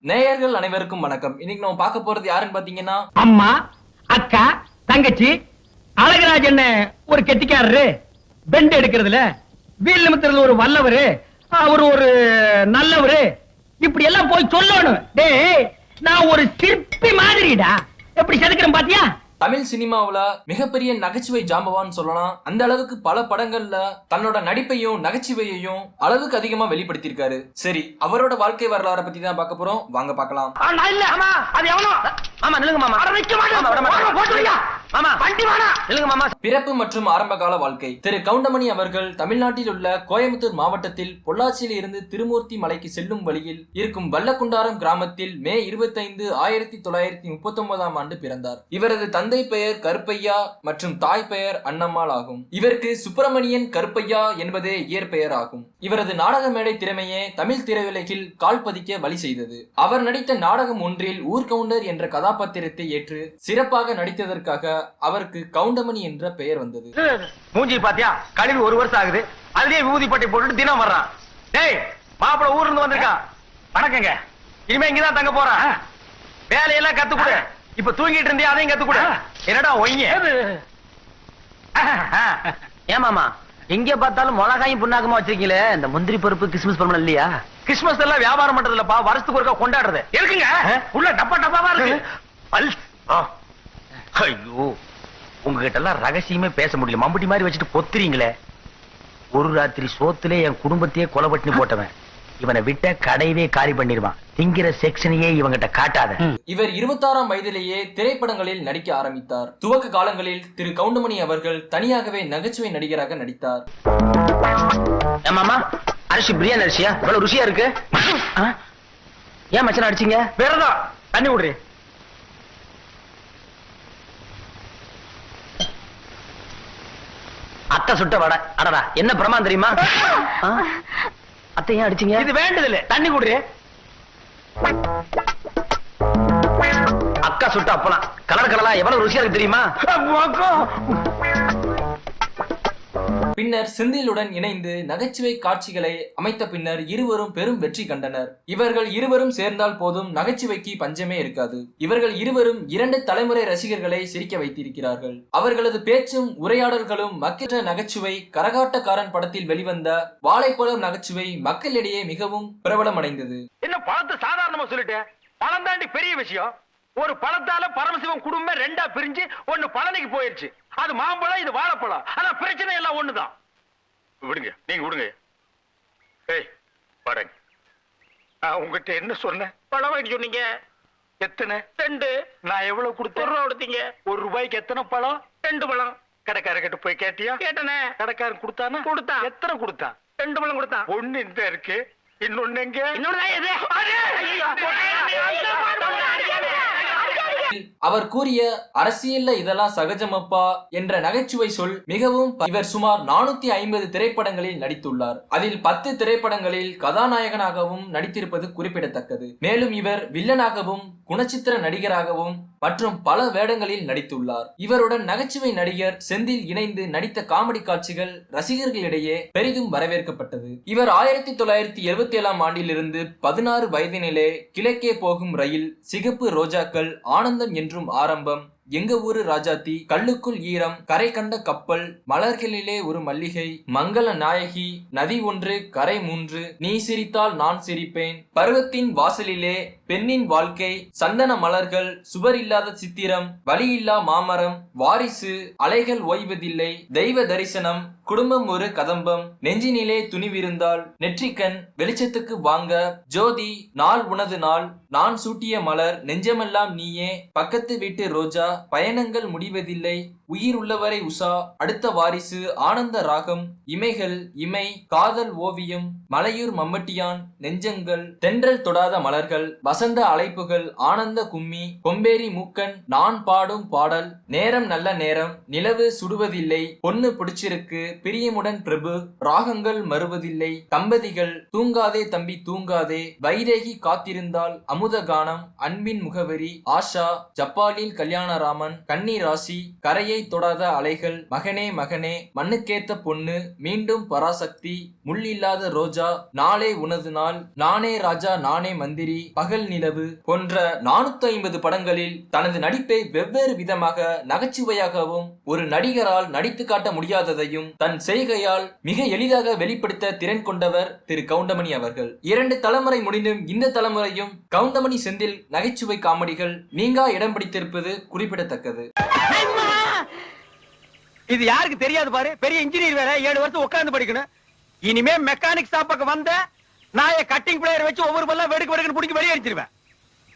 நேயர்கள் அனைவருக்கும் வணக்கம். இன்னைக்கு நம்ம பார்க்க போறது யாருன்னு பாத்தீங்கன்னா, அம்மா, அக்கா, தங்கச்சி. அழகராஜன் ஒரு கெட்டிக்காரரு, பெண்ட் எடுக்கிறதுல வீல் நிமித்துறதுல ஒரு வல்லவரு, அவர் ஒரு நல்லவரு, இப்படி எல்லாம் போய் சொல்லணும். டேய், நான் ஒரு சிற்பி மாதிரிடா, எப்படி செதுக்கிறேன் பாத்தியா? தமிழ் சினிமாவுல மிகப்பெரிய நகைச்சுவை ஜாம்பவான் சொல்லலாம். அந்த அளவுக்கு பல படங்கள்ல தன்னோட நடிப்பையும் நகைச்சுவையையும் அளவுக்கு அதிகமா வெளிப்படுத்தியிருக்காரு. சரி, அவரோட வாழ்க்கை வரலாறை பத்தி தான் பார்க்க போறோம். வாங்க பார்க்கலாம். பிறப்பு மற்றும் ஆரம்ப கால வாழ்க்கை. திரு கவுண்டமணி அவர்கள் தமிழ்நாட்டில் உள்ள கோயம்புத்தூர் மாவட்டத்தில் பொள்ளாச்சியில் இருந்து திருமூர்த்தி மலைக்கு செல்லும் வழியில் இருக்கும் வல்லக்குண்டாரம் கிராமத்தில் மே 25, 1939 ஆண்டு பிறந்தார். இவரது தந்தை பெயர் கருப்பையா மற்றும் தாய் பெயர் அன்னம்மாள் ஆகும். இவருக்கு சுப்பிரமணியன் கருப்பையா என்பதே இயற்பெயர் ஆகும். இவரது நாடக மேடை திறமையே தமிழ் திரையுலகில் கால் பதிக்க வழி செய்தது. அவர் நடித்த நாடகம் ஒன்றில் ஊர்கவுண்டர் என்ற கதாபாத்திரத்தை ஏற்று சிறப்பாக நடித்ததற்காக அவருக்கு கவுண்டமணி என்ற பெயர் வந்தது. மூஞ்சி பாத்தியா, கழிவு 1 வருஷம் ஆகுது, அதுலயே விபூதி பட்டி போட்டுட்டு தினம் வர்றான். டேய், மாப்பிள ஊர்ல இருந்து வந்திருக்கான். வணக்கங்க. இனிமே இங்கதான் தங்க போறான். வேலையெல்லாம் கத்துக்கூட. இப்ப தூங்கிட்டு இருந்தே அதையும் கத்துக்கூட. என்னடா ஒய்ங்க? ஏமாமா, எங்க பார்த்தாலும் மிளகாயும் புண்ணாக்கமா வச்சிருக்கீங்களே, இந்த முந்திரி பருப்பு கிறிஸ்மஸ் பருப்பு இல்லையா? கிறிஸ்மஸ் எல்லாம் வியாபாரம் பண்றது இல்லப்பா, வருஷத்துக்கு ஒருக்கா கொண்டாடுறது. இருக்குங்க, உள்ள டப்பா டப்பாவா இருக்கு. ஐயோ, உங்ககிட்ட எல்லாம் ரகசியமே பேச முடியல. மம்புட்டி மாதிரி வச்சுட்டு பொத்துறீங்களே. ஒரு ராத்திரி சோத்திலே என் குடும்பத்தையே கொலை பட்டினி போட்டவன். இவனை விட்ட கடையவே காலி பண்ணிடுவான். திங்கிற செக்ஷனையே இவங்கிட்ட காட்டாத. இவர் 26ஆம் வயதிலேயே திரைப்படங்களில் நடிக்க ஆரம்பித்தார். துவக்க காலங்களில் திரு கவுண்டமணி அவர்கள் தனியாகவே நகைச்சுவை நடிகராக நடித்தார். ஏமாமா, அரிசி பிரியாணி அரிசியா? இவ்வளவு ருசியா இருக்கு. ஏன் மச்சன் அடிச்சீங்க? வேறதான் தண்ணி விடுறே. அத்தை சுட்ட வடை. அடடா, என்ன பிரமாதம் தெரியுமா? அத்தை ஏன் அடிச்சீங்க? இது வேண்டதில்லை, தண்ணி குடுறே. அக்கா சுட்ட அப்பலாம் கலர் கலரா எவ்வளவு ருசியா இருக்கு தெரியுமா? பின்னர் செந்திலுடன் இணைந்து நகைச்சுவை காட்சிகளை அமைத்த பின்னர் இருவரும் பெரும் வெற்றி கண்டனர். இவர்கள் இருவரும் சேர்ந்தால் போதும், நகைச்சுவைக்கு பஞ்சமே இருக்காது. இவர்கள் இருவரும் 2 தலைமுறை ரசிகர்களை சிரிக்க வைத்திருக்கிறார்கள். அவர்களது பேச்சும் உரையாடல்களும் மக்கள் நகைச்சுவை கரகாட்டக்காரன் படத்தில் வெளிவந்த வாழைப்பழம் நகைச்சுவை மக்களிடையே மிகவும் பிரபலமடைந்தது. என்ன பழத்தை சாதாரணமா சொல்லிட்டேன், பழம் தாண்டி பெரிய விஷயம். ஒரு பழத்தால பரமசிவம் குடும்பம் 2ஆ பிரிஞ்சு ஒண்ணு பழனிக்கு போயிருச்சு. அது மாம்பழம், இது வாழைப்பழம். ஆனா பிரச்சனை எல்லாம் ஒண்ணுதான். விடுங்க, நீங்க விடுங்க. ஏய், பாருங்க, நான் உங்ககிட்ட என்ன சொன்னேன்? பழம் வாங்கி சொன்னீங்க. எத்தனை? 2. நான் எவ்வளவு கொடுத்தேன்? 1 ரூபா கொடுத்தீங்க. 1 ரூபாய்க்கு எத்தனை பழம்? 2 பழம். கடைக்காரர்கிட்ட போய் கேட்டியா? கேட்டனே. கடைக்காரன் கொடுத்தானா? கொடுத்தான். எத்தனை கொடுத்தான்? 2 பழம் கொடுத்தான். ஒண்ணு இந்த இருக்கு, இன்னொன்னு எங்க? இன்னொன்னு அவர் கூறிய அரசியல்ல இதெல்லாம் சகஜமப்பா என்ற நகைச்சுவை சொல் மிகவும். இவர் சுமார் 450 திரைப்படங்களில் நடித்துள்ளார். அதில் 10 திரைப்படங்களில் கதாநாயகனாகவும் நடித்திருப்பது குறிப்பிடத்தக்கது. மேலும் இவர் வில்லனாகவும் குணச்சித்திர நடிகராகவும் மற்றும் பல வேடங்களில் நடித்துள்ளார். இவருடன் நகைச்சுவை நடிகர் செந்தில் இணைந்து நடித்த காமெடி காட்சிகள் ரசிகர்களிடையே பெரிதும் வரவேற்கப்பட்டது. இவர் 1977ஆம் ஆண்டிலிருந்து 16 வயதினிலே கிழக்கே போகும் ரயில், சிகப்பு ரோஜாக்கள், ஆனந்தம் என்றும் ஆரம்பம், எங்க ஊரு ராஜாத்தி, கல்லுக்குள் ஈரம், கரை கண்ட கப்பல், மலர்களிலே ஒரு மல்லிகை, மங்கள நாயகி, நதி 1, கரை 3, நீ சிரித்தால் நான் சிரிப்பேன், பருவத்தின் வாசலிலே, பெண்ணின் வாழ்க்கை, சந்தன மலர்கள், சுவர் இல்லாத சித்திரம், வழியில்லா மாமரம், வாரிசு, அலைகள் ஓய்வதில்லை, தெய்வ தரிசனம், குடும்பம் ஒரு கதம்பம், நெஞ்சினிலே துணிவிருந்தால், நெற்றிக்கண், வெளிச்சத்துக்கு வாங்க, ஜோதி, நாள் உனது நாள், நான் சூட்டிய மலர், நெஞ்சமெல்லாம் நீயே, பக்கத்து வீட்டு ரோஜா, பயணங்கள் முடிவதில்லை, உயிர் உள்ளவரை உஷா, அடுத்த வாரிசு, ஆனந்த ராகம், இமைகள், இமை, காதல் ஓவியம், மலையூர் மம்மட்டியான், நெஞ்சங்கள், தென்றல் தொடாத மலர்கள், வசந்த அழைப்புகள், ஆனந்த கும்மி, கொம்பேரி மூக்கன், நான் பாடும் பாடல், நேரம் நல்ல நேரம், நிலவு சுடுவதில்லை, பொண்ணு பிடிச்சிருக்கு, பிரியமுடன் பிரபு, ராகங்கள் மறுவதில்லை, தம்பதிகள், தூங்காதே தம்பி தூங்காதே, வைதேகி காத்திருந்தால், அமுத கானம், அன்பின் முகவரி, ஆஷா, ஜப்பாலில் கல்யாணராமன், கன்னி ராசி, கரையை தொடாத அலைகள், மகனே மகனே, மண்ணுக்கேத்த பொண்ணு, மீண்டும் பராசக்தி, முள் இல்லாத ரோஜா, நாளே உனது நாள், நானே ராஜா நானே மந்திரி, பகல் பகல் நிலவு போன்ற 450 படங்களில் தனது நடிப்பை வெவ்வேறு விதமாக நகைச்சுவையாகவும் ஒரு நடிகரால் நடித்து காட்ட முடியாததையும் தன் செய்கையால் மிக எளிதாக வெளிப்படுத்த திறன் கொண்டவர் திரு கவுண்டமணி அவர்கள். 2 தலைமுறை முடிந்தும் இந்த தலைமுறையும் கவுண்டமணி செந்தில் நகைச்சுவை காமெடிகள் நீங்கா இடம் பிடித்திருப்பது குறிப்பிடத்தக்கது. இது யாருக்கு தெரியாது பாரு, பெரிய இன்ஜினியர் வேற 7 வருஷம் உட்கார்ந்து படிக்கணும். இனிமே மெக்கானிக் ஷாப்புக்கு வந்த நான் கட்டிங் பிளேயர் வச்சு ஒவ்வொரு பல்ல வெடுக்கு வெடுக்குன்னு பிடிச்சி வெளியே அடிச்சிருவேன்.